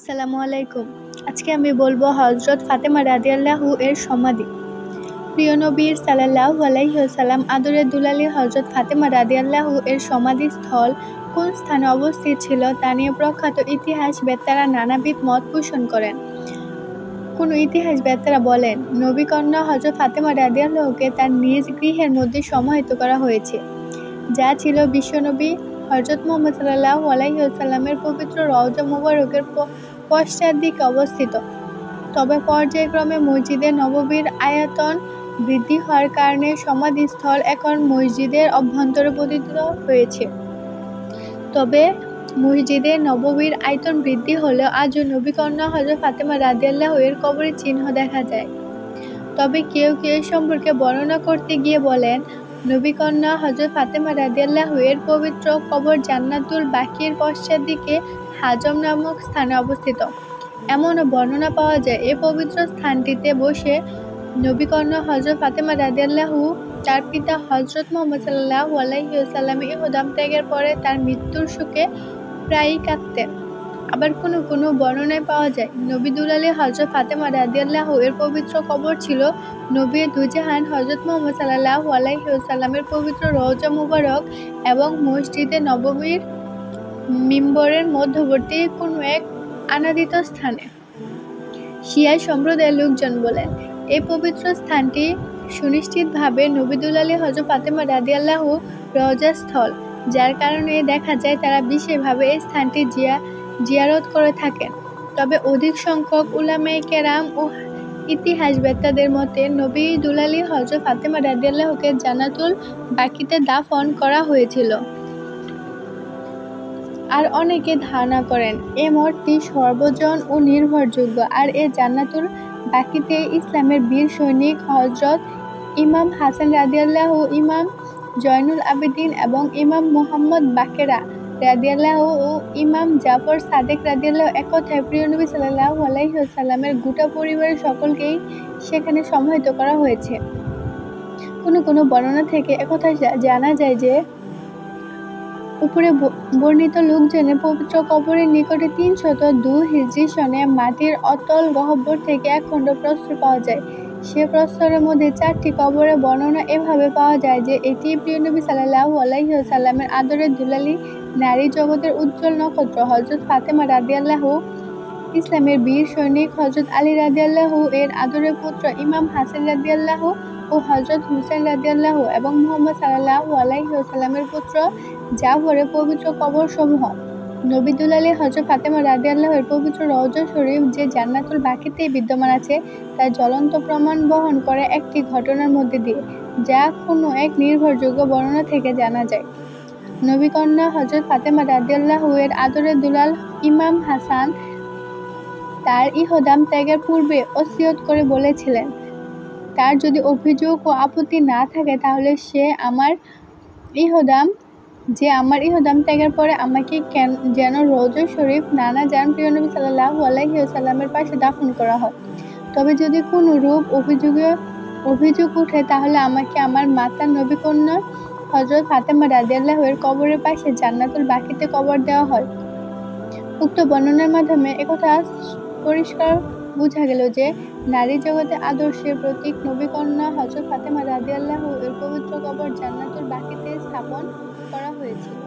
আসসালামু আলাইকুম। আজকে আমি বলবো হযরত ফাতেমা রাদিয়াল্লাহু এর সমাধি। প্রিয় নবী সাল্লাল্লাহু আলাইহি ওয়াসাল্লাম আদরের দুলালী হযরত ফাতেমা রাদিয়াল্লাহু এর সমাধিস্থল কোন স্থানে অবস্থিত ছিল তা নিয়ে প্রখ্যাত ইতিহাসবেত্তারা নানাবিধ মত পোষণ করেন। কোন ইতিহাসবেত্তারা বলেন, নবী কন্যা হযরত ফাতেমা রাদিয়াল্লাহুকে তার নিজ গৃহের মধ্যে সমাহিত করা হয়েছে, যা ছিল বিশ্বনবী হযরত মুহাম্মদ সাল্লাল্লাহু আলাইহি ওয়াসাল্লামের পবিত্র রওজা মুবারকের পশ্চাৎ দিকে অবস্থিত। তবে পর্যায়ক্রমে মসজিদে নববীর আয়তন বৃদ্ধি হওয়ার কারণে সমাধিস্থল এখন মসজিদের অভ্যন্তরে পতিত হয়েছে। তবে মসজিদে নববীর আয়তন বৃদ্ধি হলেও আজও নবী কন্যা হযরত ফাতেমা রাদিয়াল্লাহু এর কবরের চিহ্ন দেখা যায়। তবে কেউ কেউ এ সম্পর্কে বর্ণনা করতে গিয়ে বলেন, নবী কন্যা হযরত ফাতেমা রাদিয়াল্লাহু এর পবিত্র কবর জান্নাতুল বাকির পশ্চাৎ দিকে হাজম নামক স্থানে অবস্থিত। এমনও বর্ণনা পাওয়া যায়, এ পবিত্র স্থানটিতে বসে নবী কন্যা হযরত ফাতেমা রাদিয়াল্লাহু তার পিতা হযরত মুহাম্মদ সাল্লাল্লাহু আলাইহি ওয়াসাল্লামের ইহদাম ত্যাগের পরে তার মৃত্যুর শোকে প্রায়ই কাঁদতেন। আবার কোনো বর্ণনায় পাওয়া যায়, নবী দুলালী হযরত ফাতেমা রাদিয়াল্লাহু এর পবিত্র কবর ছিল নবীর দুজাহান হযরত মুহাম্মদ সাল্লাল্লাহু আলাইহি ওয়াসাল্লামের পবিত্র রওজা মুবারক এবং মসজিদে নববীর মিম্বরের মধ্যবর্তী কোনো এক অনাদিত স্থানে। শিয়া সম্প্রদায়ের লোকজন বলেন, এই পবিত্র স্থানটি সুনিশ্চিতভাবে নবী দুলালী হযরত ফাতেমা রাদিয়াল্লাহু রওজা স্থল, যার কারণে দেখা যায় তারা বিশেষভাবে এই স্থানটি জিয়ারত করে থাকেন। তবে অধিক সংখ্যক উলামায়ে কেরাম ও ইতিহাসবেত্তাদের মতে নবী দুলালী হযরত ফাতেমা রাদিয়াল্লাহুকে জান্নাতুল বাকিতে দাফন করা হয়েছিল। আর অনেকে ধারণা করেন, এ মতটি সর্বজন ও নির্ভরযোগ্য। আর এ জান্নাতুল বাকিতে ইসলামের বীর সৈনিক হযরত ইমাম হাসান রাদিয়াল্লাহু, ইমাম জয়নুল আবেদিন এবং ইমাম মুহাম্মদ বাকেরা রাদিয়াল্লাহু ও ইমাম জাফর সাদেক রাদিয়াল্লাহু, এক কথায় প্রিয় নবী সাল্লাল্লাহু আলাইহি ওয়াসাল্লামের গোটা পরিবারের সকলকেই সেখানে সমাহিত করা হয়েছে। কোনো বর্ণনা থেকে একথা জানা যায় যে, উপরে বর্ণিত লোকজনের পবিত্র কবরের নিকটে ৩০২ হিজরি সনে মাটির অতল গহ্বর থেকে এক খণ্ড প্রস্তর পাওয়া যায়। সে প্রস্তরের মধ্যে ৪টি কবরের বর্ণনা এভাবে পাওয়া যায় যে, এটি প্রিয় নবী সাল্লাল্লাহু আলাইহি ওয়াসাল্লামের আদরের দুলালী, নারী জগতের উজ্জ্বল নক্ষত্র হযরত ফাতেমা রাদিয়াল্লাহু, ইসলামের বীর সৈনিক হযরত আলী রাদিয়াল্লাহু এর আদরের পুত্র ইমাম হাসান রাদিয়াল্লাহু ও হযরত হুসাইন রাদিয়াল্লাহু এবং মুহাম্মদ সাল্লাল্লাহু আলাইহি ওয়াসাল্লামের পুত্র জাফরের পবিত্র কবরসমূহ। নবী দুলালী হযরত ফাতেমা রাদিয়াল্লাহু এর পবিত্র রওজা শরীফ যে জান্নাতুল বাকিতেই বিদ্যমান আছে, তার জ্বলন্ত প্রমাণ বহন করে একটি ঘটনার মধ্যে দিয়ে, যা কোনো এক নির্ভরযোগ্য বর্ণনা থেকে জানা যায়। নবী কন্যা হযরত ফাতেমা রাদিয়াল্লাহু এর আদরের দুলাল ইমাম হাসান তার ইহদাম ত্যাগের পূর্বে ওসিয়ত করে বলেছিলেন, তার যদি অভিযোগ ও আপত্তি না থাকে তাহলে সে আমার ইহদাম ত্যাগের পরে আমাকে যেন রওজা শরীফ নানা জান প্রিয় নবী সাল্লাল্লাহু আলাইহি ওয়াসাল্লামের পাশে দাফন করা হয়। তবে যদি কোনো রূপ অভিযোগ উঠে তাহলে আমাকে আমার মাতা নবী কন্যা হযরত ফাতেমা রাদিয়াল্লাহু এর কবরের পাশে জান্নাতুল বাকিতে কবর দেওয়া হয়। উক্ত বর্ণনার মাধ্যমে একথা পরিষ্কার বোঝা গেল যে, নারী জগতে আদর্শের প্রতীক নবী কন্যা হযরত ফাতেমা রাদিয়াল্লাহু এর পবিত্র কবর জান্নাতুল বাকিতে স্থাপন করা হয়েছিল।